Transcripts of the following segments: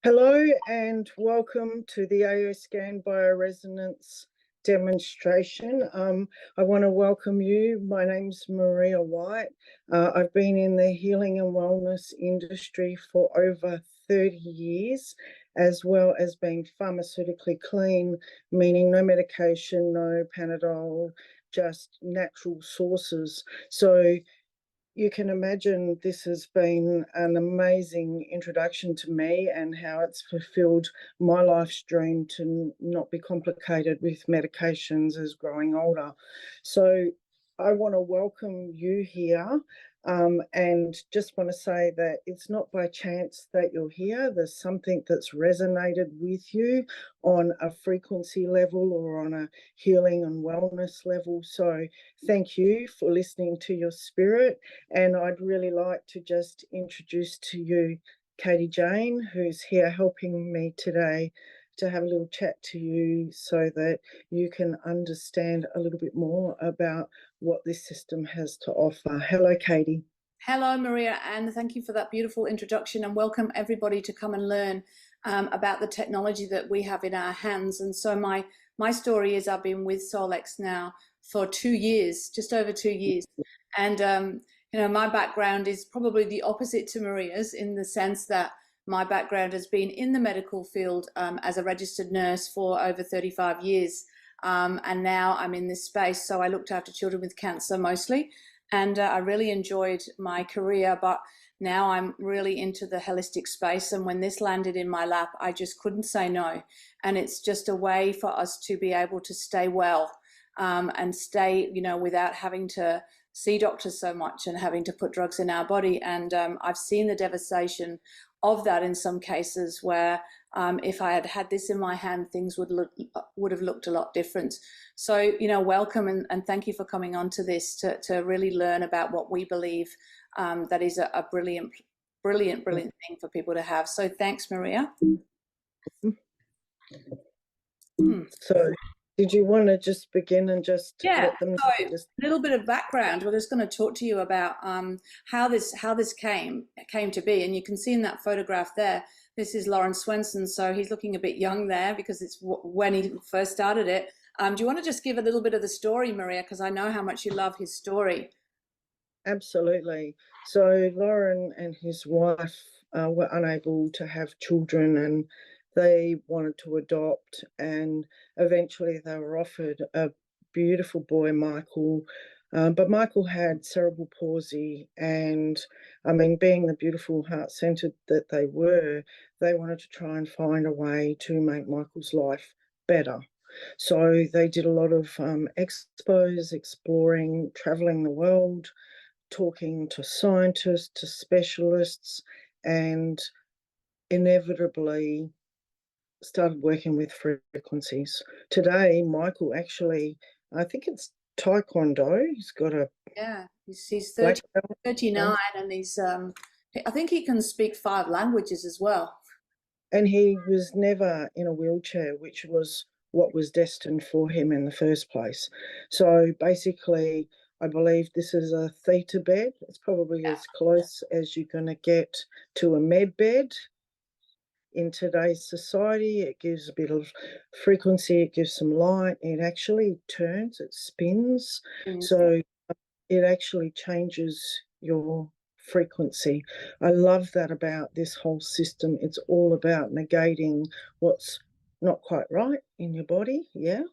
Hello and welcome to the AO Scan Bioresonance demonstration. I want to welcome you. My name's Maria White. I've been in the healing and wellness industry for over 30 years, as well as being pharmaceutically clean, meaning no medication, no Panadol, just natural sources. So you can imagine this has been an amazing introduction to me and how it's fulfilled my life's dream to not be complicated with medications as growing older. So I want to welcome you here and just want to say that it's not by chance that you're here. There's something that's resonated with you on a frequency level or on a healing and wellness level. So thank you for listening to your spirit. And I'd really like to just introduce to you Katie Jane, who's here helping me today to have a little chat to you so that you can understand a little bit more about what this system has to offer. Hello, Katie. Hello, Maria, and thank you for that beautiful introduction, and welcome everybody to come and learn about the technology that we have in our hands. And so my story is I've been with Solex now for 2 years, just over 2 years. And my background is probably the opposite to Maria's, in the sense that my background has been in the medical field as a registered nurse for over 35 years. And now I'm in this space. So I looked after children with cancer mostly, and I really enjoyed my career, but now I'm really into the holistic space. And when this landed in my lap, I just couldn't say no. And it's just a way for us to be able to stay well and stay, without having to see doctors so much and having to put drugs in our body. And I've seen the devastation of that in some cases where if I had had this in my hand, things would have looked a lot different. So, welcome and thank you for coming on to this to really learn about what we believe that is a brilliant thing for people to have. So thanks, Maria. So did you want to just begin and just let them know? So a little bit of background. We're just going to talk to you about how this came to be. And you can see in that photograph there, this is Lawrence Swenson. So he's looking a bit young there because it's when he first started it. Do you want to just give a little bit of the story, Maria? Because I know how much you love his story. Absolutely. So Lauren and his wife were unable to have children, and they wanted to adopt, and eventually they were offered a beautiful boy, Michael. But Michael had cerebral palsy, and being the beautiful heart-centered that they were, they wanted to try and find a way to make Michael's life better. So they did a lot of expos, exploring, traveling the world, talking to scientists, to specialists, and inevitably started working with frequencies. Today, Michael actually, I think it's Taekwondo. He's got a he's 39, and he's I think he can speak 5 languages as well. And he was never in a wheelchair, which was what was destined for him in the first place. So basically, I believe this is a theta bed. It's probably as close as you're going to get to a med bed in today's society. It gives a bit of frequency, it gives some light, it actually turns, it spins. So it actually changes your frequency. I love that about this whole system. It's all about negating what's not quite right in your body, bringing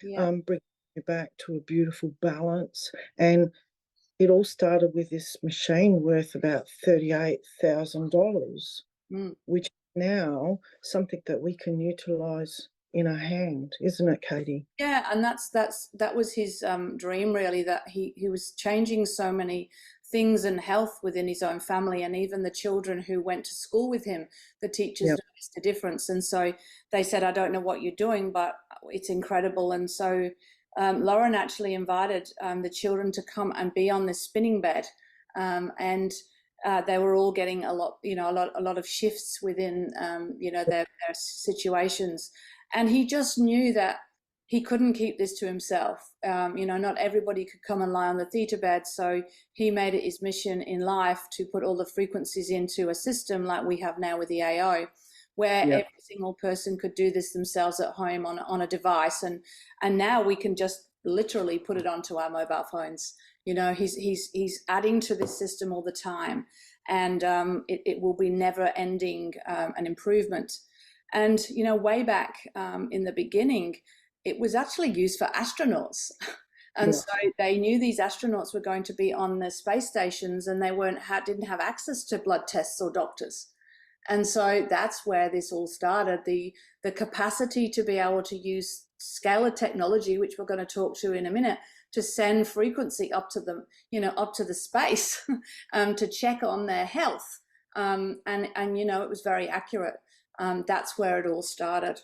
you back to a beautiful balance. And it all started with this machine worth about $38,000, which is now something that we can utilize in our hand, isn't it, Katie? Yeah, and that was his dream, really, that he was changing so many things and health within his own family, and even the children who went to school with him, the teachers noticed the difference. And so they said, I don't know what you're doing, but it's incredible. And so Lauren actually invited the children to come and be on this spinning bed, and they were all getting a lot of shifts within their situations. And he just knew that he couldn't keep this to himself. Not everybody could come and lie on the theta bed. So he made it his mission in life to put all the frequencies into a system like we have now with the AO. where Yeah. every single person could do this themselves at home on a device. And now we can just literally put it onto our mobile phones. You know, he's adding to this system all the time, and it will be never ending, an improvement. And, you know, way back in the beginning, it was actually used for astronauts. And Yeah. so they knew these astronauts were going to be on the space stations, and they didn't have access to blood tests or doctors. And so that's where this all started. The capacity to be able to use scalar technology, which we're going to talk to in a minute, to send frequency up to them, you know, up to the space, to check on their health. And you know, it was very accurate. That's where it all started.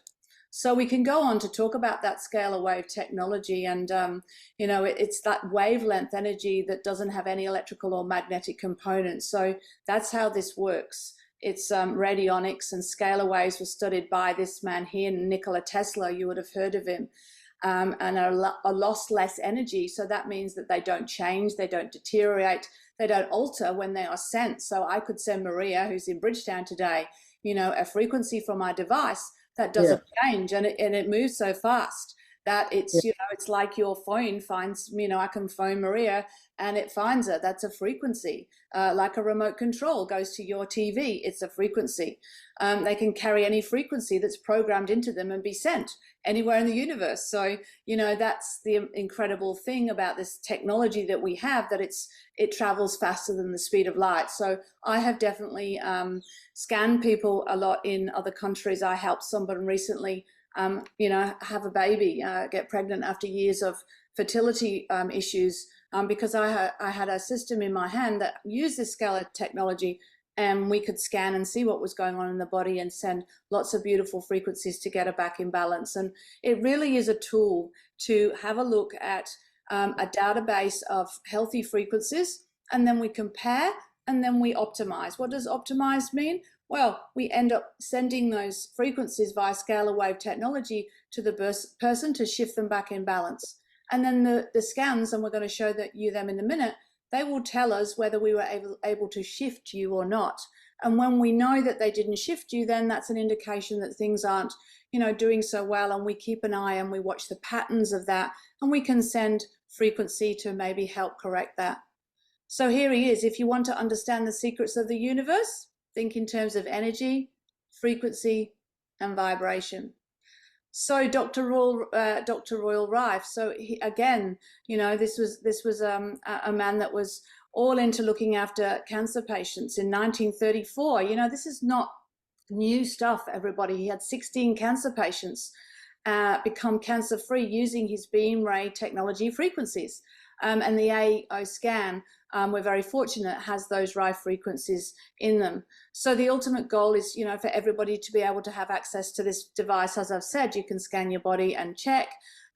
So we can go on to talk about that scalar wave technology, and you know, it's that wavelength energy that doesn't have any electrical or magnetic components. So that's how this works. It's radionics, and scalar waves were studied by this man here, Nikola Tesla. You would have heard of him. And are lost less energy. So that means that they don't change, they don't deteriorate, they don't alter when they are sent. So I could send Maria, who's in Bridgetown today, you know, a frequency from my device that doesn't change, and it moves so fast that it's, you know, it's like your phone finds, you know, I can phone Maria and it finds her. That's a frequency. Like a remote control goes to your TV, it's a frequency. They can carry any frequency that's programmed into them and be sent anywhere in the universe. So, you know, that's the incredible thing about this technology that we have, that it travels faster than the speed of light. So I have definitely scanned people a lot in other countries. I helped someone recently, you know, have a baby, get pregnant after years of fertility issues, because I had a system in my hand that used this scalar technology, and we could scan and see what was going on in the body and send lots of beautiful frequencies to get her back in balance. And it really is a tool to have a look at a database of healthy frequencies, and then we compare, and then we optimize. What does optimize mean? Well, we end up sending those frequencies via scalar wave technology to the person to shift them back in balance. And then the scans, and we're going to show them in a minute, they will tell us whether we were able to shift you or not. And when we know that they didn't shift you, then that's an indication that things aren't, you know, doing so well. And we keep an eye and we watch the patterns of that, and we can send frequency to maybe help correct that. So here he is. If you want to understand the secrets of the universe, think in terms of energy, frequency, and vibration. So Dr. Royal Rife. So again, you know, this was a man that was all into looking after cancer patients in 1934. You know, this is not new stuff, everybody. He had 16 cancer patients become cancer-free using his beam ray technology frequencies. And the AO scan, we're very fortunate, has those Rife frequencies in them. So the ultimate goal is, you know, for everybody to be able to have access to this device. As I've said, you can scan your body and check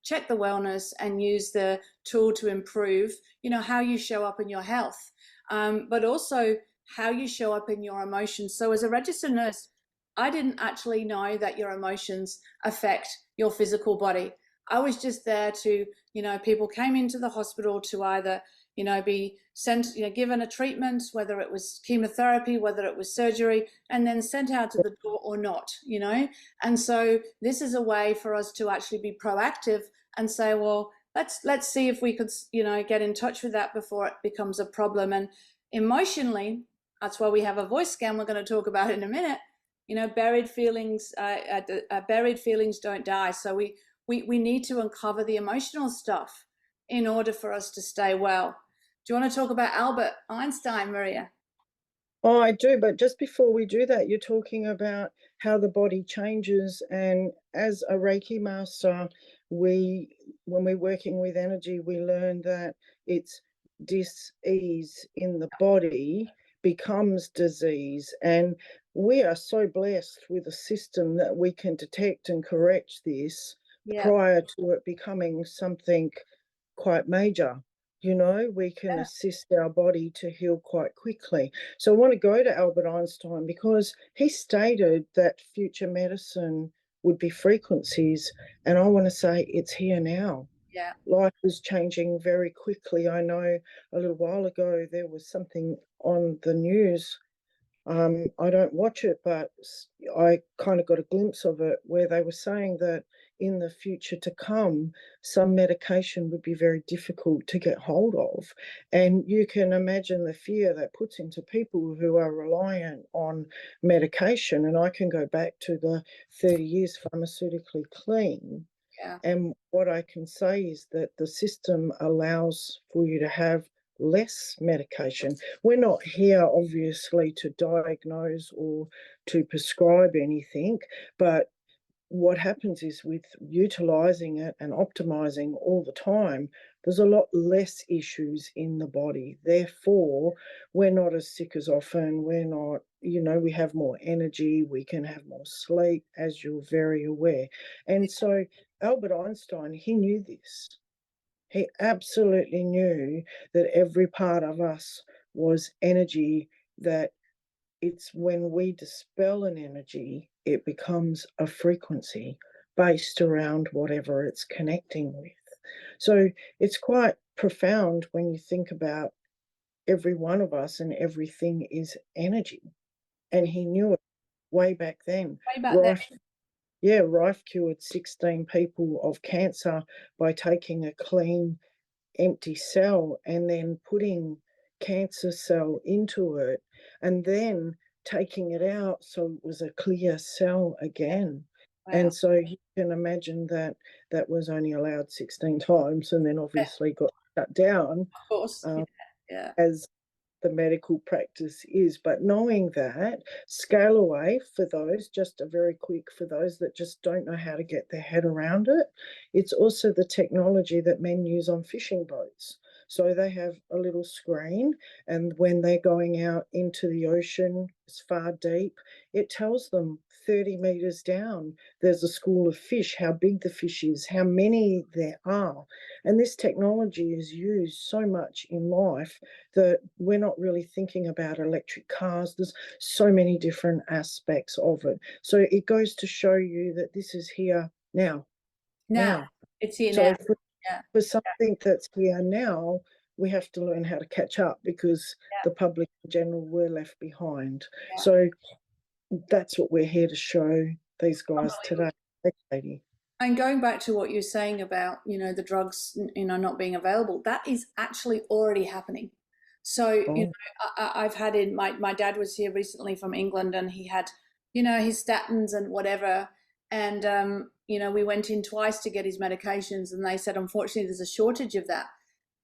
the wellness, and use the tool to improve, you know, how you show up in your health, but also how you show up in your emotions. So as a registered nurse, I didn't actually know that your emotions affect your physical body. I was just there to, you know, people came into the hospital to either, you know, be sent, you know, given a treatment, whether it was chemotherapy, whether it was surgery, and then sent out to the door or not, you know. And so this is a way for us to actually be proactive and say, well, let's see if we could, you know, get in touch with that before it becomes a problem. And emotionally, that's why we have a voice scan we're going to talk about in a minute. You know, buried feelings don't die. So we need to uncover the emotional stuff in order for us to stay well. Do you want to talk about Albert Einstein, Maria? Oh, I do, but just before we do that, you're talking about how the body changes, and as a Reiki master, when we're working with energy, we learn that it's dis-ease in the body becomes disease, and we are so blessed with a system that we can detect and correct this prior to it becoming something quite major. You know, we can assist our body to heal quite quickly. So I want to go to Albert Einstein because he stated that future medicine would be frequencies. And I want to say it's here now. Yeah. Life is changing very quickly. I know a little while ago there was something on the news I don't watch it, but I kind of got a glimpse of it where they were saying that in the future to come, some medication would be very difficult to get hold of. And you can imagine the fear that puts into people who are reliant on medication. And I can go back to the 30 years pharmaceutically clean. Yeah. And what I can say is that the system allows for you to have less medication. We're not here, obviously, to diagnose or to prescribe anything, but what happens is with utilizing it and optimizing all the time, there's a lot less issues in the body. Therefore, we're not as sick as often. We're not, we have more energy, we can have more sleep, as you're very aware. And so Albert Einstein, he knew this. He absolutely knew that every part of us was energy, that it's when we dispel an energy, it becomes a frequency based around whatever it's connecting with. So it's quite profound when you think about every one of us and everything is energy. And he knew it way back then. Way back then. Rife, yeah, Rife cured 16 people of cancer by taking a clean empty cell and then putting cancer cell into it and then taking it out so it was a clear cell again. Wow. And so you can imagine that that was only allowed 16 times and then obviously got shut down Of course. Yeah. as the medical practice is. But knowing that, scale away for those, just a very quick for those that just don't know how to get their head around it. It's also the technology that men use on fishing boats. So they have a little screen, and when they're going out into the ocean, it's far deep, it tells them 30 meters down, there's a school of fish, how big the fish is, how many there are. And this technology is used so much in life that we're not really thinking about electric cars. There's so many different aspects of it. So it goes to show you that this is here now. Now. It's here So now. Yeah. for something that's here now, we have to learn how to catch up because the public in general were left behind. Yeah. So that's what we're here to show these guys today. Thanks, Katie. And going back to what you're saying about, the drugs, not being available, that is actually already happening. So, I've had my dad was here recently from England and he had, his statins and whatever. And, we went in twice to get his medications and they said, unfortunately, there's a shortage of that.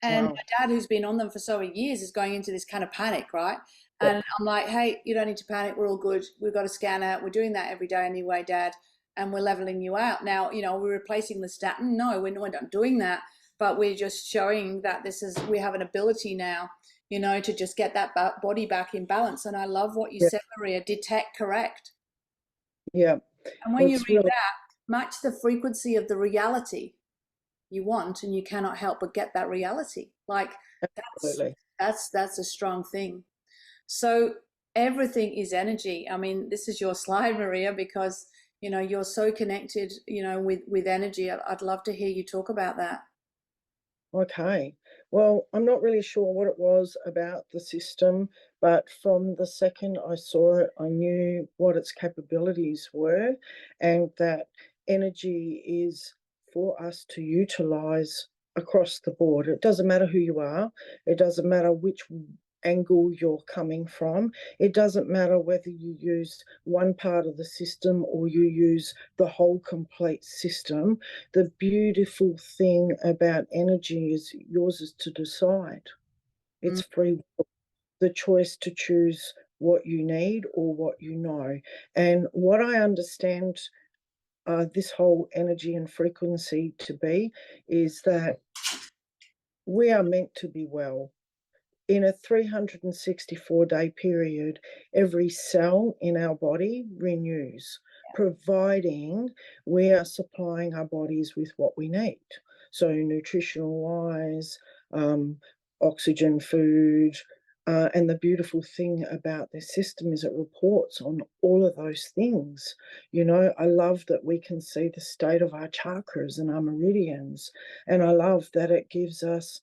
And my dad, who's been on them for so many years, is going into this kind of panic, right? And I'm like, hey, you don't need to panic. We're all good. We've got a scanner. We're doing that every day anyway, Dad. And we're leveling you out. Now, we're replacing the statin. No, we're not doing that. But we're just showing that we have an ability now, to just get that body back in balance. And I love what you said, Maria, detect, correct. Yeah. And when you read that, match the frequency of the reality you want, and you cannot help but get that reality. Like that's a strong thing. So everything is energy. I mean, this is your slide, Maria, because you're so connected, with energy. I'd love to hear you talk about that. Okay. Well, I'm not really sure what it was about the system, but from the second I saw it, I knew what its capabilities were, and that energy is for us to utilize across the board. It doesn't matter who you are, it doesn't matter which angle you're coming from. It doesn't matter whether you use one part of the system or you use the whole complete system. The beautiful thing about energy is yours is to decide. It's free will, the choice to choose what you need or what you know. And what I understand this whole energy and frequency to be is that we are meant to be well. In a 364-day period, every cell in our body renews, providing we are supplying our bodies with what we need. So nutritional wise, oxygen, food, and the beautiful thing about this system is it reports on all of those things. I love that we can see the state of our chakras and our meridians, and I love that it gives us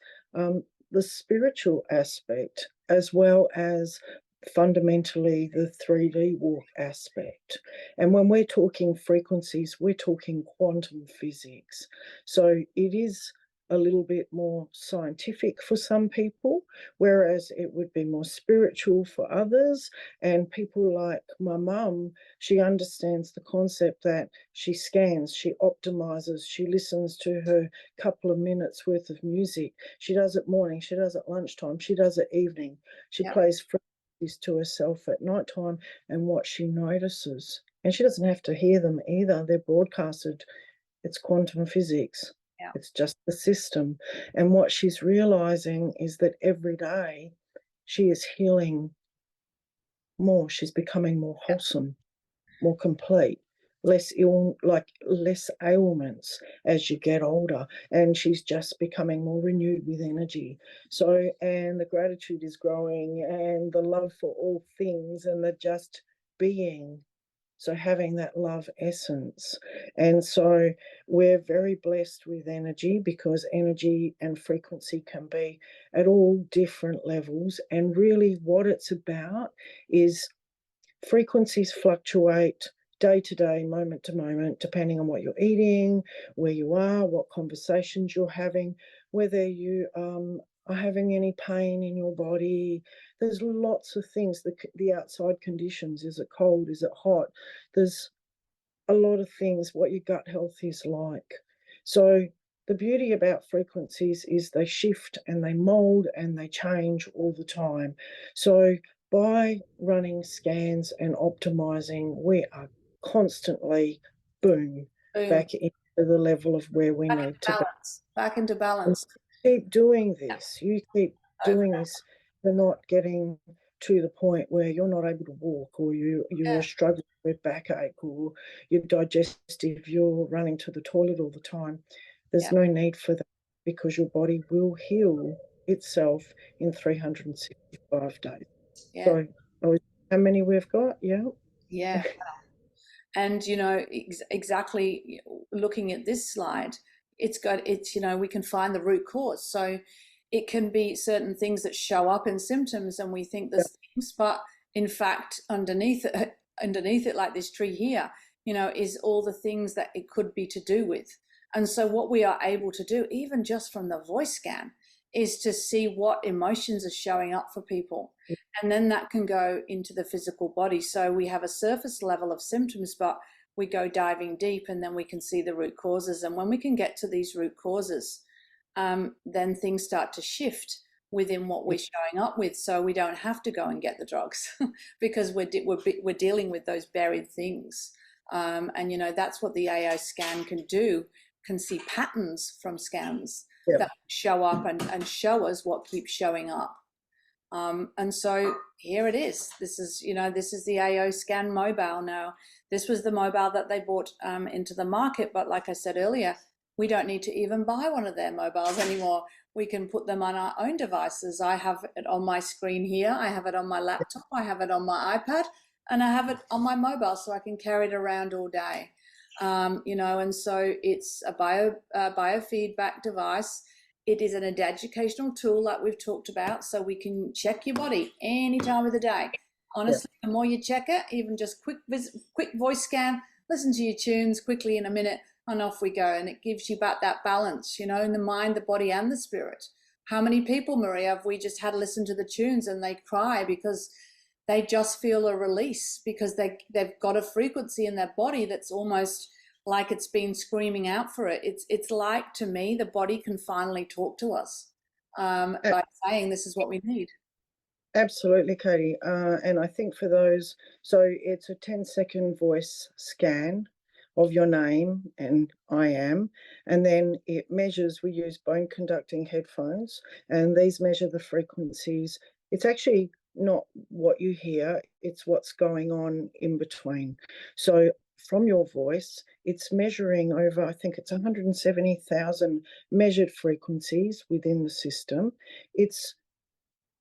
the spiritual aspect as well as fundamentally the 3D walk aspect. And when we're talking frequencies, we're talking quantum physics. So it is a little bit more scientific for some people, whereas it would be more spiritual for others. And people like my mum, she understands the concept that she scans, she optimizes, she listens to her couple of minutes worth of music. She does it morning, she does it lunchtime, she does it evening. She plays frequencies to herself at night time and what she notices. And she doesn't have to hear them either. They're broadcasted. It's quantum physics. Yeah. It's just the system. And what she's realizing is that every day she is healing more. She's becoming more wholesome, more complete, less ailments as you get older. And she's just becoming more renewed with energy. So, and the gratitude is growing and the love for all things and the just being. So having that love essence. And so we're very blessed with energy because energy and frequency can be at all different levels. And really what it's about is frequencies fluctuate day to day, moment to moment, depending on what you're eating, where you are, what conversations you're having, whether you are having any pain in your body. There's lots of things, the outside conditions. Is it cold? Is it hot? There's a lot of things, what your gut health is like. So the beauty about frequencies is they shift and they mold and they change all the time. So by running scans and optimizing, we are constantly, boom, back into the level of where we need to be. Back into balance. Keep doing this. You keep doing this. You're not getting to the point where you're not able to walk, or you're struggling with backache, or your digestive, you're running to the toilet all the time. There's no need for that because your body will heal itself in 365 days. So, how many we've got? Yeah. And, you know, exactly looking at this slide, it's, you know, we can find the root cause. So it can be certain things that show up in symptoms and we think there's things, but in fact, underneath it, like this tree here, you know, is all the things that it could be to do with. And so what we are able to do, even just from the voice scan, is to see what emotions are showing up for people. And then that can go into the physical body. So we have a surface level of symptoms, but we go diving deep and then we can see the root causes. And when we can get to these root causes, then things start to shift within what we're showing up with. So we don't have to go and get the drugs because we're dealing with those buried things. And, you know, that's what the AO scan can do, can see patterns from scans that show up and show us what keeps showing up. And so here it is. This is, you know, this is the AO scan mobile now. This was the mobile that they brought into the market. But like I said earlier, we don't need to even buy one of their mobiles anymore. We can put them on our own devices. I have it on my screen here. I have it on my laptop. I have it on my iPad, and I have it on my mobile so I can carry it around all day. You know, and so it's a biofeedback device. It is an educational tool like we've talked about, so we can check your body any time of the day. Honestly, the more you check it, even just quick voice scan, listen to your tunes quickly in a minute, and off we go. And it gives you back that balance, you know, in the mind, the body, and the spirit. How many people, Maria, have we just had to listen to the tunes and they cry because they just feel a release because they've got a frequency in their body that's almost like it's been screaming out for it. It's like, to me, the body can finally talk to us by saying this is what we need. Absolutely, Katie. And I think for those, so it's a 10-second voice scan of your name and I am, and then it measures, we use bone conducting headphones, and these measure the frequencies. It's actually not what you hear, it's what's going on in between. So from your voice, it's measuring over, I think it's 170,000 measured frequencies within the system. It's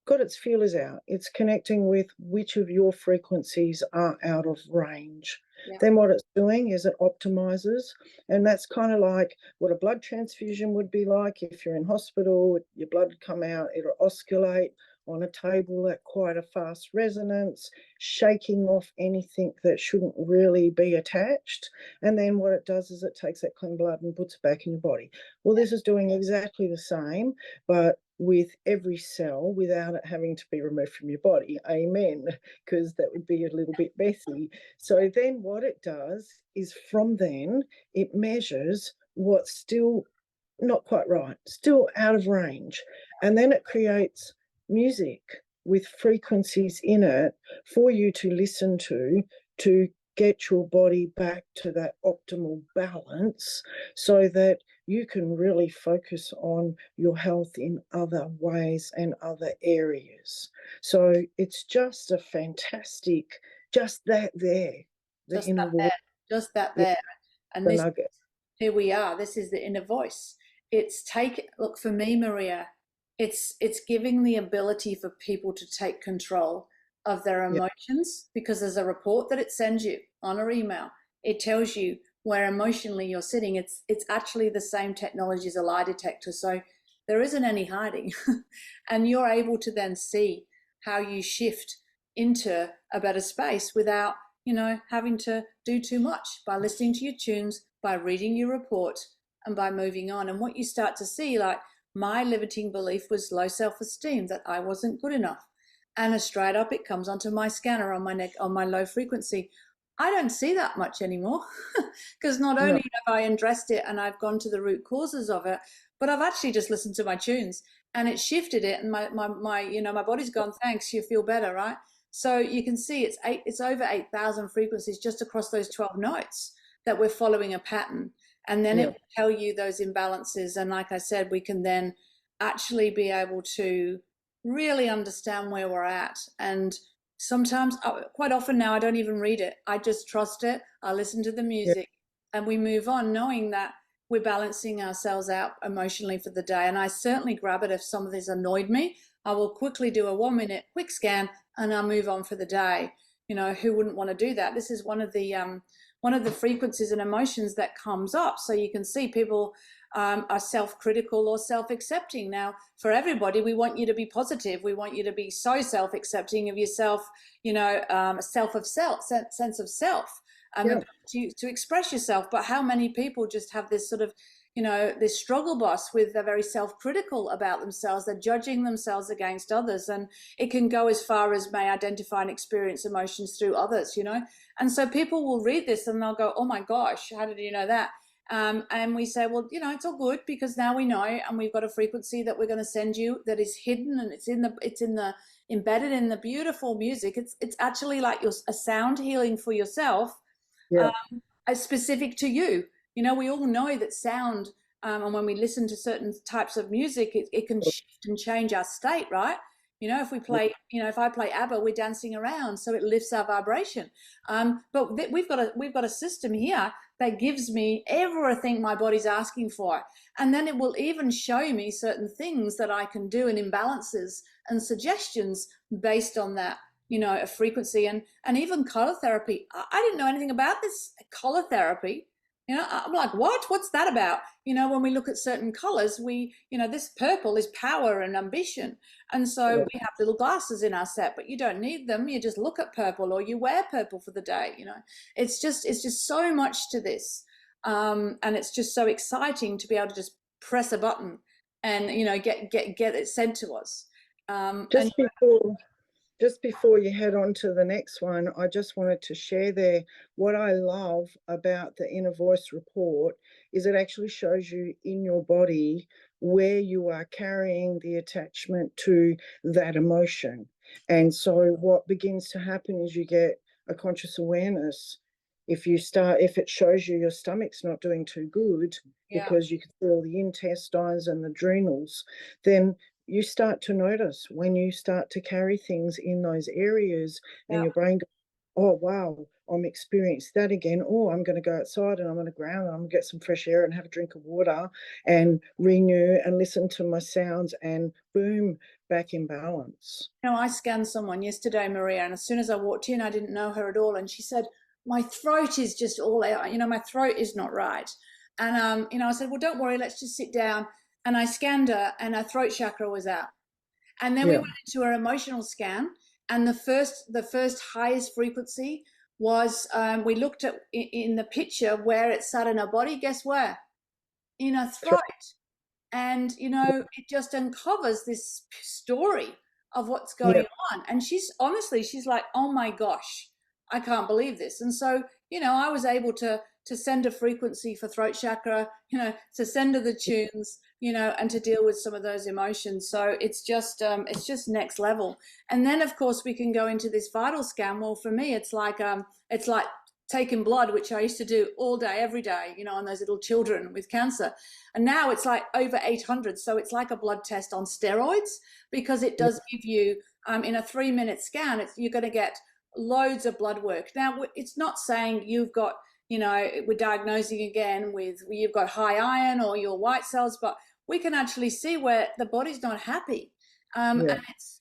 got its feelers out. It's connecting with which of your frequencies are out of range. Then what it's doing is it optimizes, and that's kind of like what a blood transfusion would be like. If you're in hospital, your blood would come out, it'll oscillate on a table at quite a fast resonance, shaking off anything that shouldn't really be attached. And then what it does is it takes that clean blood and puts it back in your body. Well, this is doing exactly the same, but with every cell without it having to be removed from your body. Amen, because that would be a little bit messy. So then what it does is from then it measures what's still not quite right, still out of range. And then it creates music with frequencies in it for you to listen to get your body back to that optimal balance so that you can really focus on your health in other ways and other areas. So it's just a fantastic, just that there, the Just inner that voice, there, just that yeah, there. And the this, nugget. here we are. This is the inner voice. It's look, for me, Maria, it's giving the ability for people to take control of their Yeah, emotions, because there's a report that it sends you on our email. It tells you where emotionally you're sitting. It's actually the same technology as a lie detector. So there isn't any hiding. And you're able to then see how you shift into a better space without, having to do too much, by listening to your tunes, by reading your report, and by moving on. And what you start to see, like, my limiting belief was low self-esteem, that I wasn't good enough. And straight up, it comes onto my scanner on my neck, on my low frequency. I don't see that much anymore, because not no, only have I addressed it and I've gone to the root causes of it, but I've actually just listened to my tunes and it shifted it. And my body's gone, thanks, you feel better, right? So you can see it's over 8,000 frequencies just across those 12 notes that we're following a pattern. And then it yeah, will tell you those imbalances. And like I said, we can then actually be able to really understand where we're at. And sometimes, quite often now, I don't even read it. I just trust it. I listen to the yeah, music and we move on, knowing that we're balancing ourselves out emotionally for the day. And I certainly grab it if some of this annoyed me. I will quickly do a 1 minute quick scan and I'll move on for the day. Who wouldn't want to do that? This is one of the frequencies and emotions that comes up. So you can see people are self-critical or self-accepting. Now, for everybody, we want you to be positive. We want you to be so self-accepting of yourself, a sense of self, yeah, to express yourself. But how many people just have this sort of, this struggle bus with they're very self-critical about themselves. They're judging themselves against others. And it can go as far as may identify and experience emotions through others, And so people will read this and they'll go, oh my gosh, how did you know that? And we say, well, it's all good, because now we know, and we've got a frequency that we're going to send you that is hidden, and it's in the embedded in the beautiful music. It's actually like a sound healing for yourself, yeah, specific to you. We all know that sound, and when we listen to certain types of music, it can shift and change our state, right? If we play, if I play ABBA, we're dancing around, so it lifts our vibration. But we've got a system here that gives me everything my body's asking for, and then it will even show me certain things that I can do, and imbalances and suggestions based on that, a frequency. And even color therapy. I didn't know anything about this color therapy. I'm like, what's that about? When we look at certain colors, this purple is power and ambition. And so yeah. we have little glasses in our set, but you don't need them. You just look at purple, or you wear purple for the day. It's just so much to this. And it's just so exciting to be able to just press a button and, get it sent to us. And Just before Just before you head on to the next one, I just wanted to share there what I love about the Inner Voice report is it actually shows you in your body where you are carrying the attachment to that emotion. And so what begins to happen is you get a conscious awareness. If it shows you your stomach's not doing too good yeah, because you can feel the intestines and the adrenals, then you start to notice when you start to carry things in those areas and yeah. your brain goes, oh, wow, I'm experiencing that again. Oh, I'm going to go outside and I'm going to ground and I'm going to get some fresh air and have a drink of water and renew and listen to my sounds and boom, back in balance. I scanned someone yesterday, Maria, and as soon as I walked in, I didn't know her at all. And she said, my throat is just all out. My throat is not right. And, I said, well, don't worry, let's just sit down. And I scanned her and her throat chakra was out. And then we Yeah. went into her emotional scan, and the first highest frequency was we looked at in the picture where it sat in her body. Guess where? In her throat. And it just uncovers this story of what's Yeah. going on. And she's like, oh my gosh, I can't believe this. And so I was able to send a frequency for throat chakra, to send her the tunes, and to deal with some of those emotions. So it's just next level. And then of course we can go into this vital scan. Well, for me it's like taking blood, which I used to do all day, every day, on those little children with cancer. And now it's like over 800. So it's like a blood test on steroids, because it does give you, in a 3-minute scan, you're going to get loads of blood work. Now, it's not saying you've got, we're diagnosing again with you've got high iron or your white cells, but we can actually see where the body's not happy. And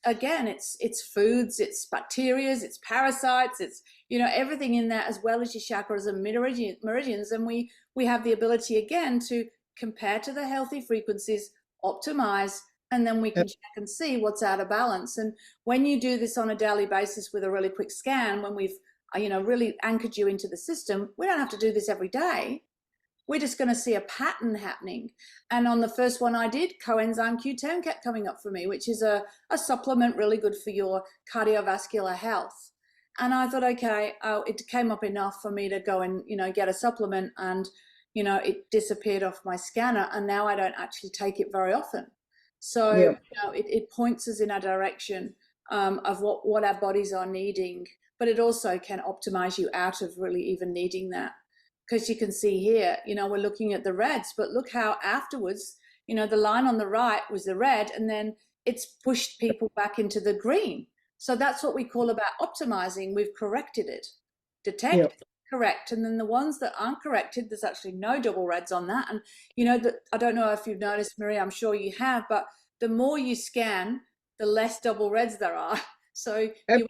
it's foods, it's bacteria, it's parasites, it's everything in there, as well as your chakras and meridians. And we have the ability again to compare to the healthy frequencies, optimize, and then we can check and see what's out of balance. And when you do this on a daily basis with a really quick scan, when we've really anchored you into the system, we don't have to do this every day. We're just going to see a pattern happening. And on the first one I did, coenzyme Q10 kept coming up for me, which is a supplement really good for your cardiovascular health. And I thought, okay, it came up enough for me to go and, get a supplement, and, it disappeared off my scanner, and now I don't actually take it very often. So, it points us in a direction of what our bodies are needing, but it also can optimize you out of really even needing that. Because you can see here, we're looking at the reds, but look how afterwards, the line on the right was the red, and then it's pushed people back into the green. So that's what we call about optimizing. We've corrected it. Detect, correct. And then the ones that aren't corrected, there's actually no double reds on that. And, I don't know if you've noticed, Maria, I'm sure you have, but the more you scan, the less double reds there are. So you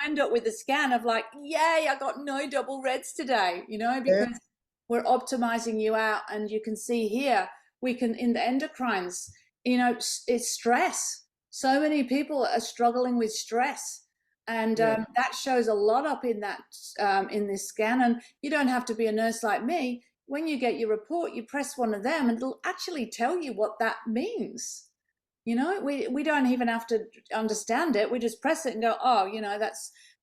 end up with a scan of like, yay, I got no double reds today, because we're optimizing you out. And you can see here, we can, in the endocrines, it's stress. So many people are struggling with stress. And that shows a lot up in that, in this scan. And you don't have to be a nurse like me. When you get your report, you press one of them and it'll actually tell you what that means. We don't even have to understand it. We just press it and go, oh,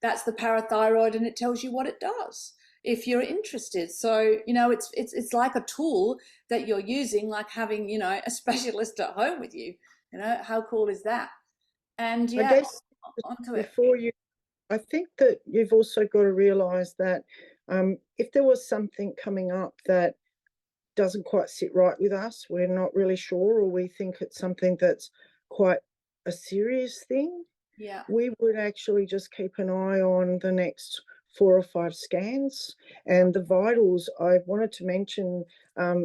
that's the parathyroid, and it tells you what it does if you're interested. So, it's like a tool that you're using, like having, a specialist at home with you. How cool is that? And I guess onto it. I think that you've also got to realize that if there was something coming up that doesn't quite sit right with us, we're not really sure, or we think it's something that's quite a serious thing, we would actually just keep an eye on the next 4 or 5 scans. And the vitals, I wanted to mention,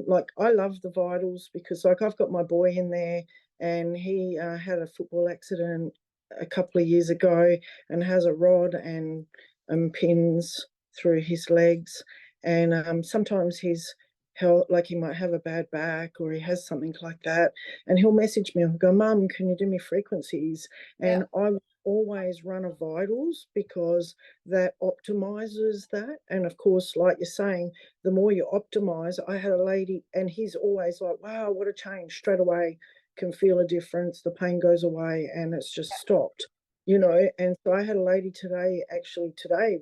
like, I love the vitals because, like, I've got my boy in there, and he had a football accident a couple of years ago and has a rod and pins through his legs. And sometimes he's like, he might have a bad back or he has something like that, and he'll message me and go, Mum, can you do me frequencies? And I always run a vitals because that optimizes that. And of course, like you're saying, the more you optimize, I had a lady, and he's always like, wow, what a change, straight away can feel a difference, the pain goes away, and it's just stopped. And so I had a lady today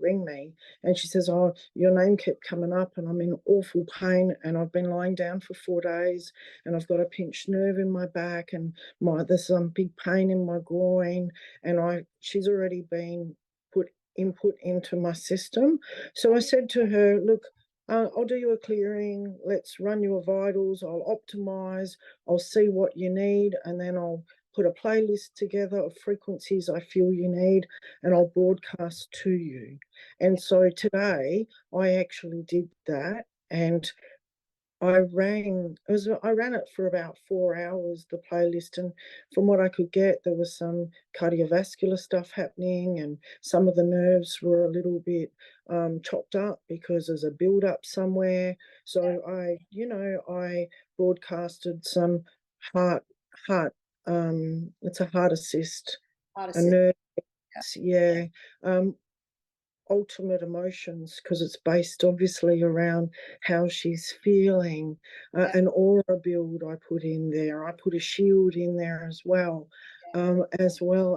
ring me, and she says, oh, your name kept coming up and I'm in awful pain, and I've been lying down for 4 days, and I've got a pinched nerve in my back, and there's some big pain in my groin, and she's already been put input into my system. So I said to her, look, I'll do you a clearing, let's run your vitals, I'll optimize, I'll see what you need, and then I'll put a playlist together of frequencies I feel you need, and I'll broadcast to you. And so today I actually did that, and I ran it for about 4 hours, the playlist, and from what I could get, there was some cardiovascular stuff happening, and some of the nerves were a little bit chopped up because there's a build up somewhere. So I broadcasted some heart It's a heart assist, Hard to a say. nerve, Yeah, yeah. Ultimate emotions, because it's based obviously around how she's feeling. yeah, An aura build I put in there. I put a shield in there as well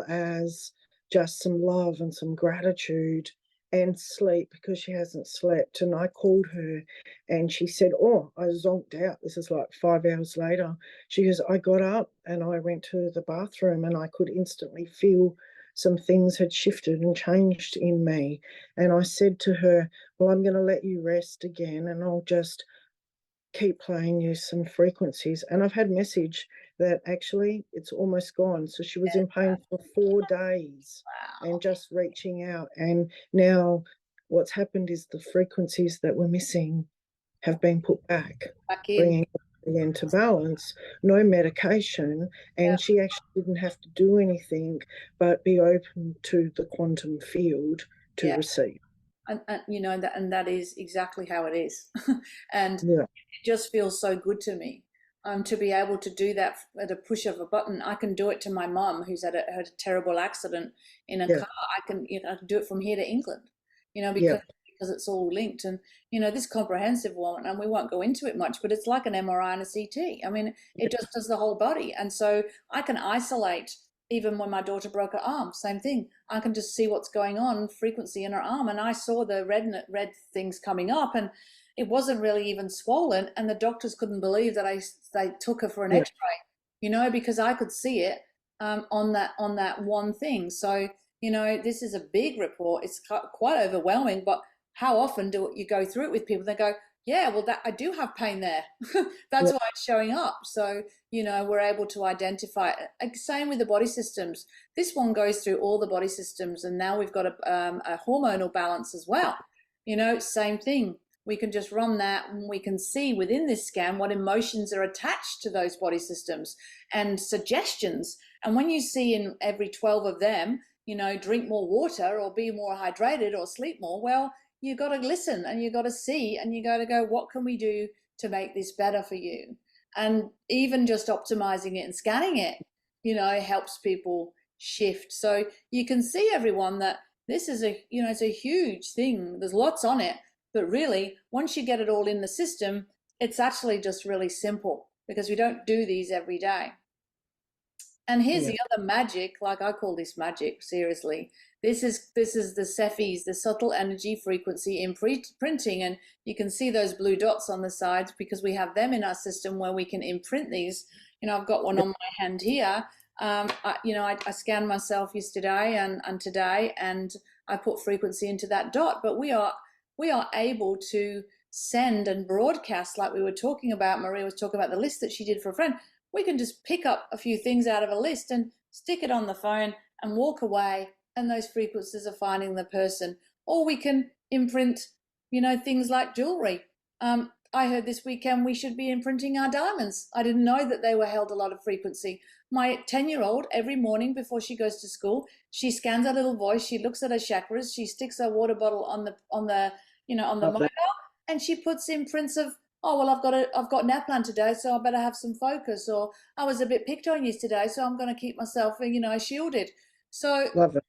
as just some love and some gratitude and sleep, because she hasn't slept. And I called her and she said, oh, I zonked out. This is like 5 hours later. She goes, I got up and I went to the bathroom and I could instantly feel some things had shifted and changed in me. And I said to her, well, I'm going to let you rest again and I'll just keep playing you some frequencies. And I've had message that actually it's almost gone. So she was in pain for 4 days wow. and just reaching out. And now what's happened is the frequencies that were missing have been put back, Back in. bringing it into balance, no medication, Yeah. and she actually didn't have to do anything but be open to the quantum field to Yeah. receive. And you know that, and that is exactly how it is. And Yeah, it just feels so good to me, to be able to do that at a push of a button. I can do it to my mum who's had a terrible accident in a yeah, car. I can do it from here to England, yeah, because it's all linked. And this comprehensive one, and we won't go into it much, but it's like an MRI and a CT. I mean, it just does the whole body. And so I can isolate. Even when my daughter broke her arm, same thing. I can just see what's going on, frequency in her arm, and I saw the red things coming up, and it wasn't really even swollen, and the doctors couldn't believe that they took her for an yeah, X-ray, because I could see it, on that one thing. So this is a big report. It's quite overwhelming, but how often do you go through it with people? They go, yeah, well, that I do have pain there. That's yeah, why it's showing up. So we're able to identify it. Same with the body systems. This one goes through all the body systems, and now we've got a hormonal balance as well. Same thing. We can just run that, and we can see within this scan what emotions are attached to those body systems and suggestions. And when you see in every 12 of them, drink more water or be more hydrated or sleep more, well, you got to listen and you got to see and you got to go, what can we do to make this better for you? And even just optimizing it and scanning it, helps people shift. So you can see, everyone, that this is it's a huge thing. There's lots on it, but really, once you get it all in the system, it's actually just really simple, because we don't do these every day. And here's yeah, the other magic, like I call this magic, seriously. This is the Cephis, the subtle energy frequency imprinting, and you can see those blue dots on the sides because we have them in our system where we can imprint these. I've got one yeah, on my hand here. I scanned myself yesterday and today, and I put frequency into that dot. But we are able to send and broadcast, like we were talking about. Maria was talking about the list that she did for a friend. We can just pick up a few things out of a list and stick it on the phone and walk away, and those frequencies are finding the person. Or we can imprint, things like jewelry. I heard this weekend we should be imprinting our diamonds. I didn't know that they were held a lot of frequency. My 10-year-old, every morning before she goes to school, she scans her little voice, she looks at her chakras, she sticks her water bottle on the love mobile, that. and she puts imprints of, oh, well, I've got NAPLAN today, so I better have some focus. Or I was a bit picked on yesterday, so I'm going to keep myself, shielded. So Love it.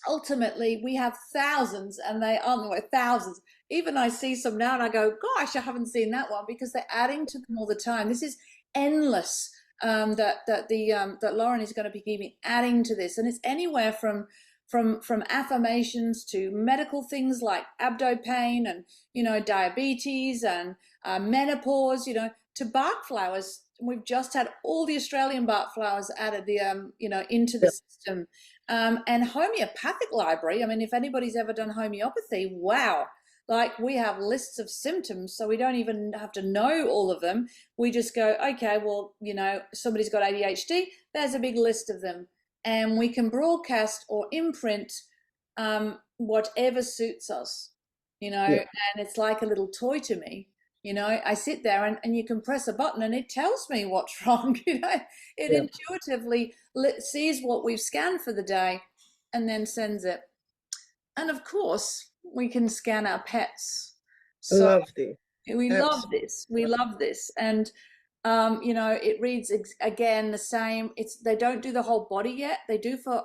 ultimately, we have thousands, and they are thousands. Even I see some now, and I go, gosh, I haven't seen that one, because they're adding to them all the time. This is endless. That Lauren is going to be keeping adding to this, and it's anywhere from affirmations to medical things like abdo pain and diabetes and menopause, to Bach flowers. We've just had all the Australian Bach flowers added into the Yeah, system, and homeopathic library. I mean, if anybody's ever done homeopathy, wow. Like, we have lists of symptoms, so we don't even have to know all of them. We just go, okay, well, somebody's got ADHD, there's a big list of them. And we can broadcast or imprint whatever suits us, yeah, and it's like a little toy to me. I sit there, and you can press a button and it tells me what's wrong. It yeah. intuitively sees what we've scanned for the day and then sends it. And of course, we can scan our pets. I So love this. we love Absolutely. this. We love this. And You know, it reads again the same. They don't do the whole body yet. They do for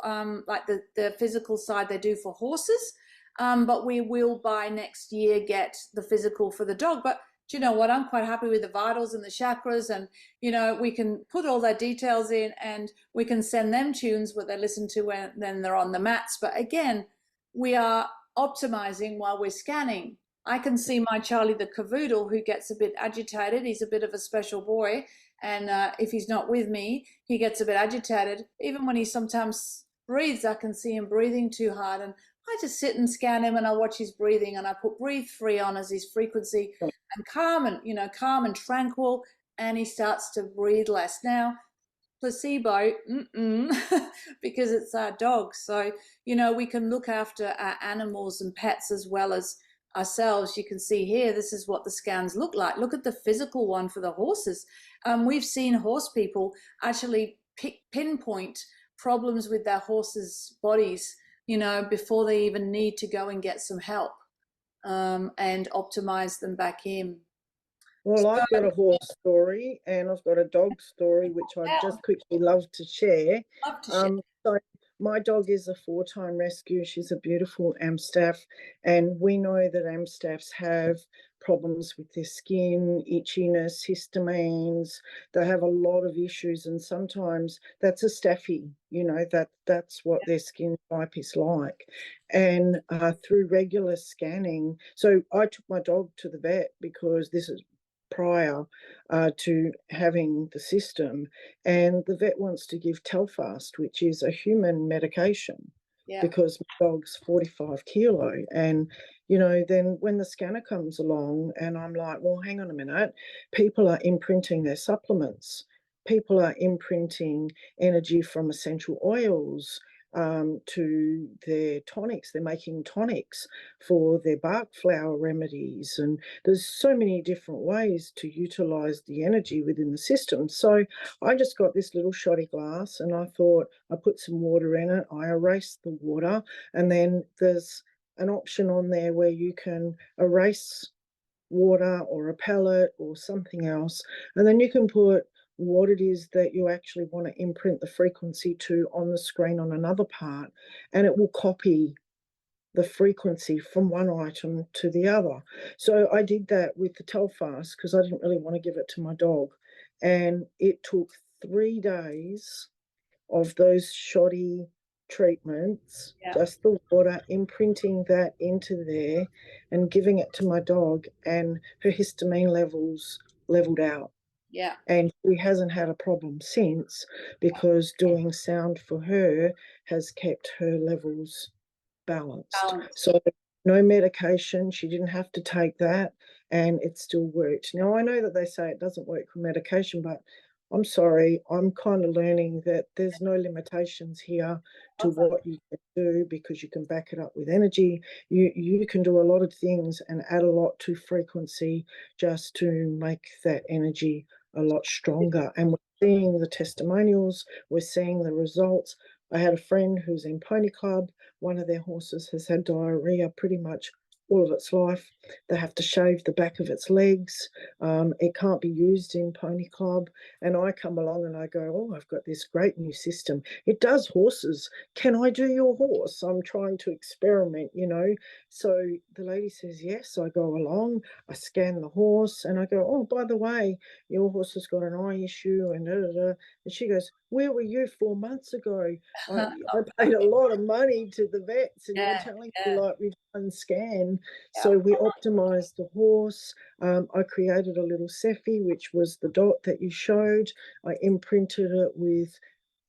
like the physical side, they do for horses. But we will by next year get the physical for the dog. But do you know what? I'm quite happy with the vitals and the chakras, and you know, we can put all their details in, and we can send them tunes what they listen to when then they're on the mats. But again, we are optimizing while we're scanning. I can see my Charlie the cavoodle who gets a bit agitated. He's a bit of a special boy. And if he's not with me, he gets a bit agitated. Even when he sometimes breathes, I can see him breathing too hard. And I just sit and scan him and I watch his breathing and I put breathe free on as his frequency and calm and, you know, calm and tranquil. And he starts to breathe less. Now, placebo, because it's our dogs. So, you know, we can look after our animals and pets as well as ourselves. You can see here, this is what the scans look like. Look at the physical one for the horses. We've seen horse people actually pinpoint problems with their horses' bodies, you know, before they even need to go and get some help, and optimize them back in. Well, I've got a horse story and I've got a dog story, which I'd just quickly love to share. Love to share. So my dog is a 4-time rescue. She's a beautiful Amstaff, and we know that Amstaffs have problems with their skin, itchiness, histamines. They have a lot of issues, and sometimes that's a staffy. You know, that's what their skin type is like. And through regular scanning, so I took my dog to the vet because this is prior to having the system, and the vet wants to give Telfast, which is a human medication, because my dog's 45 kilo. And you know, then when the scanner comes along and I'm like, well, hang on a minute, people are imprinting their supplements, people are imprinting energy from essential oils to their tonics. They're making tonics for their bark flower remedies, and there's so many different ways to utilize the energy within the system. So I just got this little shoddy glass and I thought I put some water in it, I erased the water, and then there's an option on there where you can erase water or a pellet or something else, and then you can put what it is that you actually want to imprint the frequency to on the screen on another part, and it will copy the frequency from one item to the other. So I did that with the Telfast because I didn't really want to give it to my dog, and it took 3 days of those shoddy treatments, just the water, imprinting that into there and giving it to my dog, and her histamine levels leveled out. Yeah. And she hasn't had a problem since, because doing sound for her has kept her levels balanced. So no medication, she didn't have to take that, and it still worked. Now, I know that they say it doesn't work for medication, but I'm sorry, I'm kind of learning that there's no limitations here to what you can do, because you can back it up with energy. You can do a lot of things and add a lot to frequency just to make that energy a lot stronger. And we're seeing the testimonials, we're seeing the results. I had a friend who's in Pony Club. One of their horses has had diarrhea pretty much all of its life. They have to shave the back of its legs. It can't be used in Pony Club. And I come along and I go, oh, I've got this great new system. It does horses. Can I do your horse? I'm trying to experiment, you know. So the lady says, yes. I go along, I scan the horse, and I go, oh, by the way, your horse has got an eye issue, and da, da, da. And she goes, where were you 4 months ago? I paid a lot of money to the vets, and you're telling me like we've done scan. So we optimized the horse. I created a little Cephi, which was the dot that you showed. I imprinted it with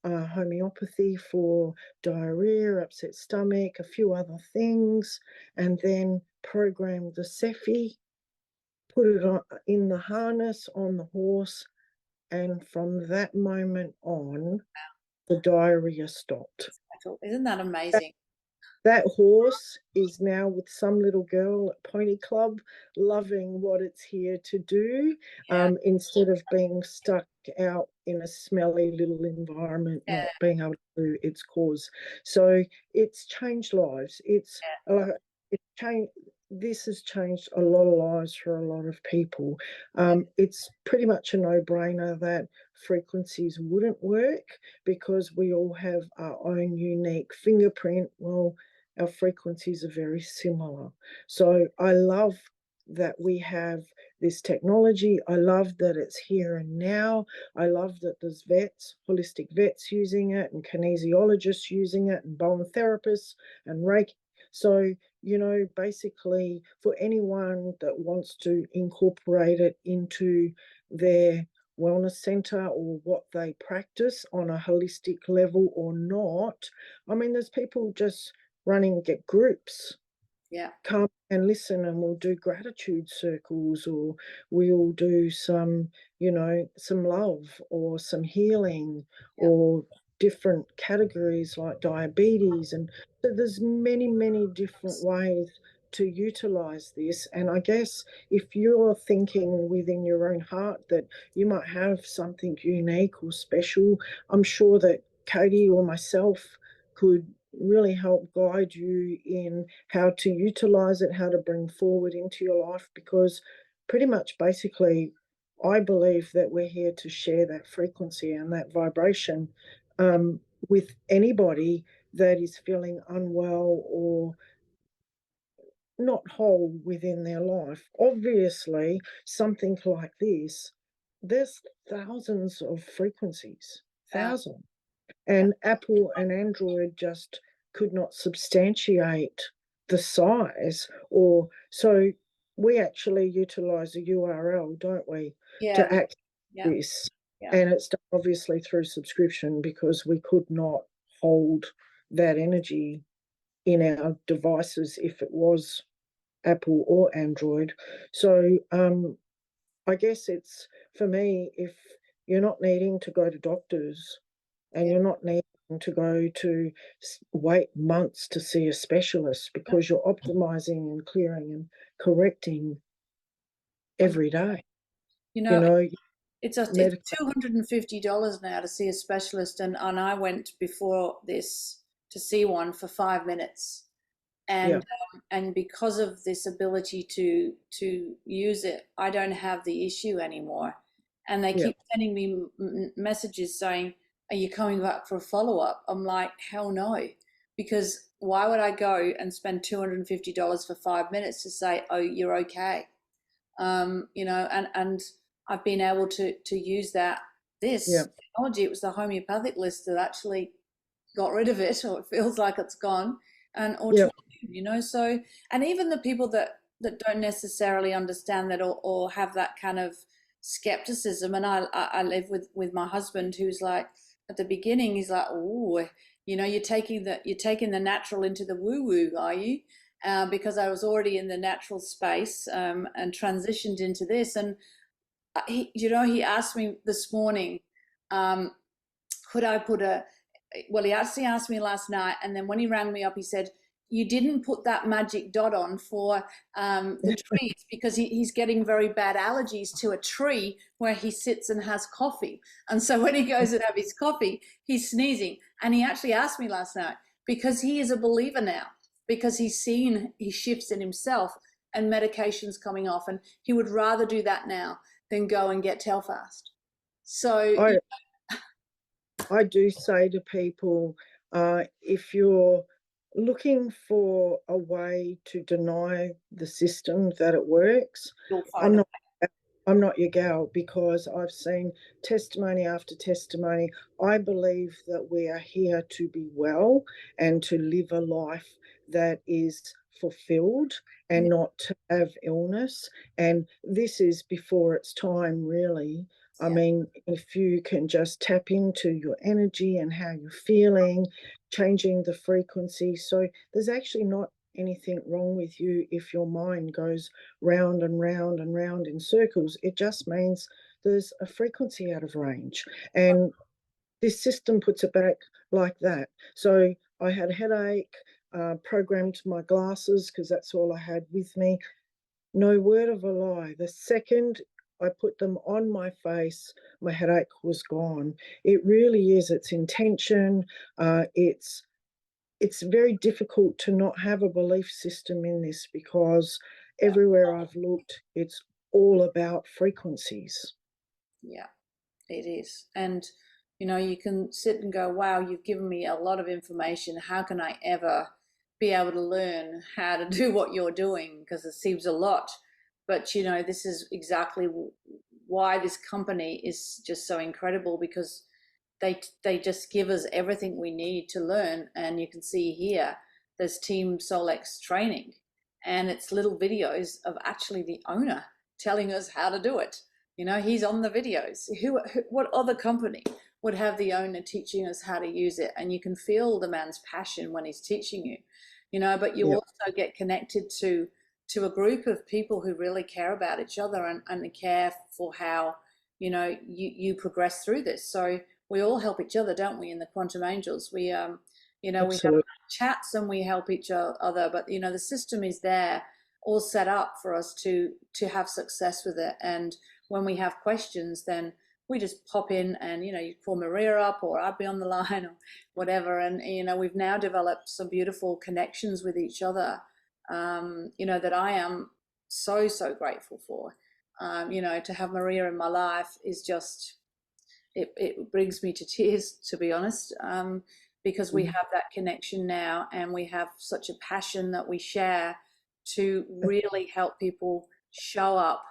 homeopathy for diarrhea, upset stomach, a few other things, and then programmed the Cephi, put it on, in the harness on the horse, and from that moment on, the diarrhea stopped. Isn't that amazing? That horse is now with some little girl at Pony Club, loving what it's here to do, instead of being stuck out in a smelly little environment, not being able to do its cause. So it's changed lives. It's changed. this has changed a lot of lives for a lot of people. It's pretty much a no-brainer that frequencies wouldn't work because we all have our own unique fingerprint. Well, our frequencies are very similar. So I love that we have this technology. I love that it's here and now. I love that there's vets, holistic vets using it, and kinesiologists using it, and bone therapists and Reiki. So, basically for anyone that wants to incorporate it into their wellness center or what they practice on a holistic level or not. I mean, there's people just running get groups, Yeah. come and listen, and we'll do gratitude circles, or we'll do some, some love or some healing, Yeah. or different categories like diabetes. And so there's many, many different ways to utilize this. And I guess if you're thinking within your own heart that you might have something unique or special, I'm sure that Katie or myself could really help guide you in how to utilize it, how to bring forward into your life, because pretty much basically I believe that we're here to share that frequency and that vibration with anybody that is feeling unwell or not whole within their life. Obviously, something like this, there's thousands of frequencies, Yeah. thousands. And Apple and Android just could not substantiate the size, or so we actually utilize a URL, don't we, Yeah. to access Yeah. this. Yeah. And it's done obviously through subscription because we could not hold that energy in our devices if it was Apple or Android. So I guess it's, for me, if you're not needing to go to doctors and Yeah. you're not needing to go to wait months to see a specialist, because you're optimizing and clearing and correcting every day. You You know, know, it's medical. $250 now to see a specialist, and I went before this to see one for 5 minutes, Yeah, and because of this ability to use it, I don't have the issue anymore. And they yeah, keep sending me messages saying, "Are you coming back for a follow up?" I'm like, "Hell no," because why would I go and spend $250 for 5 minutes to say, "Oh, you're okay"? And I've been able to use yeah, this technology. It was the homeopathic list that actually got rid of it, or it feels like it's gone, and yeah, so, and even the people that don't necessarily understand that, or have that kind of skepticism. And I live with my husband, who's like, at the beginning he's like, "Oh, you're taking the natural into the woo woo, are you?" Because I was already in the natural space, and transitioned into this. And he asked me this morning, um, could I put a well, he actually asked me last night, and then when he rang me up, he said, "You didn't put that magic dot on for the trees, because he's getting very bad allergies to a tree where he sits and has coffee. And so when he goes and have his coffee, he's sneezing." And he actually asked me last night, because he is a believer now, because he's seen his shifts in himself and medications coming off, and he would rather do that now than go and get Telfast. So I I do say to people, if you're looking for a way to deny the system that it works, you'll I'm find not I'm not your gal, because I've seen testimony after testimony. I believe that we are here to be well and to live a life that is fulfilled a and not to have illness. And this is before it's time, really. I yeah. mean, if you can just tap into your energy and how you're feeling, changing the frequency. So there's actually not anything wrong with you if your mind goes round and round and round in circles. It just means there's a frequency out of range. And this system puts it back like that. So I had a headache, programmed my glasses because that's all I had with me. No word of a lie. The second I put them on my face, my headache was gone. It really is. It's intention. It's it's very difficult to not have a belief system in this, because Yeah. everywhere I've looked, it's all about frequencies. Yeah, it is. And, you know, you can sit and go, wow, you've given me a lot of information. How can I ever be able to learn how to do what you're doing? Because it seems a lot. But, you know, this is exactly why this company is just so incredible, because they just give us everything we need to learn. And you can see here, there's Team Solex training, and it's little videos of actually the owner telling us how to do it. You know, he's on the videos. What other company would have the owner teaching us how to use it? And you can feel the man's passion when he's teaching you, you know, but you Yeah, also get connected to a group of people who really care about each other, and care for how, you know, you progress through this. So we all help each other, don't we, in the Quantum Angels? You know, we have absolutely. chats and we help each other, but, you know, the system is there all set up for us to have success with it. And when we have questions, then we just pop in and, you know, you call Maria up, or I'd be on the line, or whatever. And, you know, we've now developed some beautiful connections with each other, you know, that I am so, so grateful for. You know, to have Maria in my life is just, it brings me to tears, to be honest, because we have that connection now, and we have such a passion that we share to really help people show up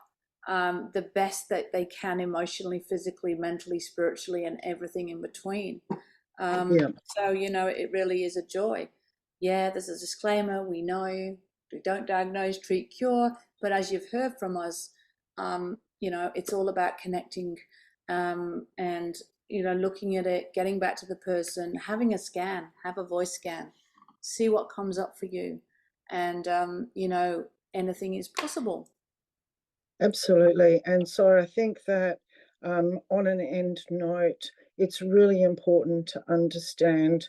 the best that they can, emotionally, physically, mentally, spiritually, and everything in between. Yeah, So, you know, it really is a joy. Yeah, there's a disclaimer. We know we don't diagnose, treat, cure, but as you've heard from us, you know, it's all about connecting, and, you know, looking at it, getting back to the person, having a scan, have a voice scan, see what comes up for you. And, you know, anything is possible. absolutely. And so I think that, on an end note, it's really important to understand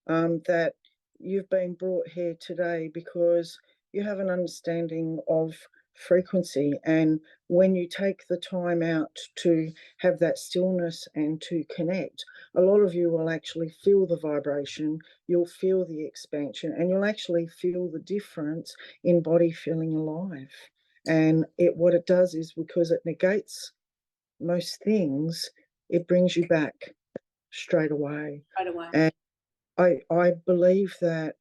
that you've been brought here today because you have an understanding of frequency. And when you take the time out to have that stillness and to connect, a lot of you will actually feel the vibration, you'll feel the expansion, and you'll actually feel the difference in body feeling alive. And what it does is, because it negates most things, it brings you back straight away. Right away. And I believe that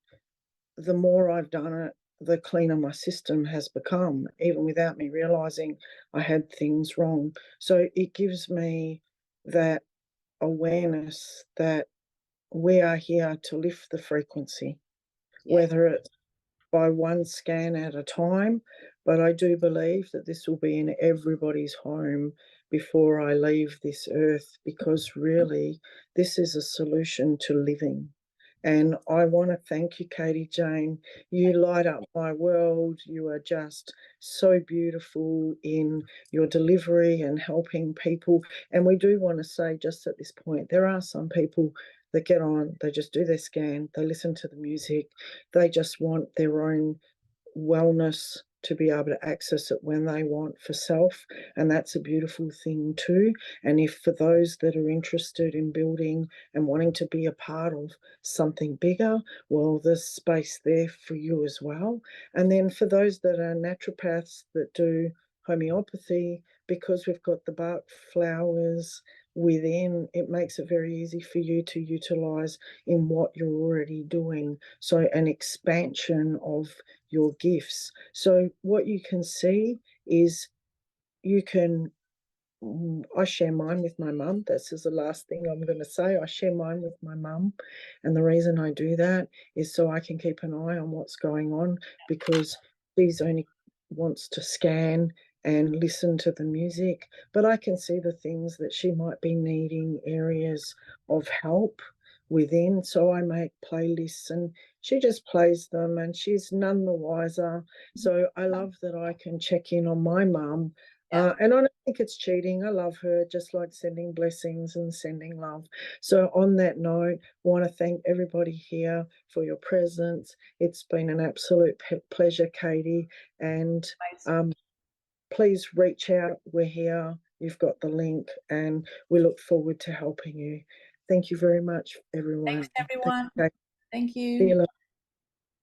the more I've done it, the cleaner my system has become, even without me realizing I had things wrong. So it gives me that awareness that we are here to lift the frequency, Yeah. whether it's by one scan at a time. But I do believe that this will be in everybody's home before I leave this earth, because really, this is a solution to living. And I want to thank you, Katie Jane. You light up my world. You are just so beautiful in your delivery and helping people. And we do want to say, just at this point, there are some people that get on, they just do their scan, they listen to the music, they just want their own wellness to be able to access it when they want for self. And that's a beautiful thing too. And if for those that are interested in building and wanting to be a part of something bigger, well, there's space there for you as well. And then for those that are naturopaths that do homeopathy, because we've got the bark flowers within, it makes it very easy for you to utilize in what you're already doing. So an expansion of your gifts. So what you can see is, you can, I share mine with my mum. This is the last thing I'm going to say. I share mine with my mum. And the reason I do that is so I can keep an eye on what's going on, because she's only wants to scan and listen to the music. But I can see the things that she might be needing, areas of help within. So I make playlists and she just plays them, and she's none the wiser. So I love that I can check in on my mum, Yeah. and I don't think it's cheating. I love her, just like sending blessings and sending love. So, on that note, I want to thank everybody here for your presence. It's been an absolute pleasure, Katie. And Amazing. please reach out. We're here. You've got the link, and we look forward to helping you. Thank you very much, Thanks, everyone. Thank everyone. you, Katie. Thank See you you. later.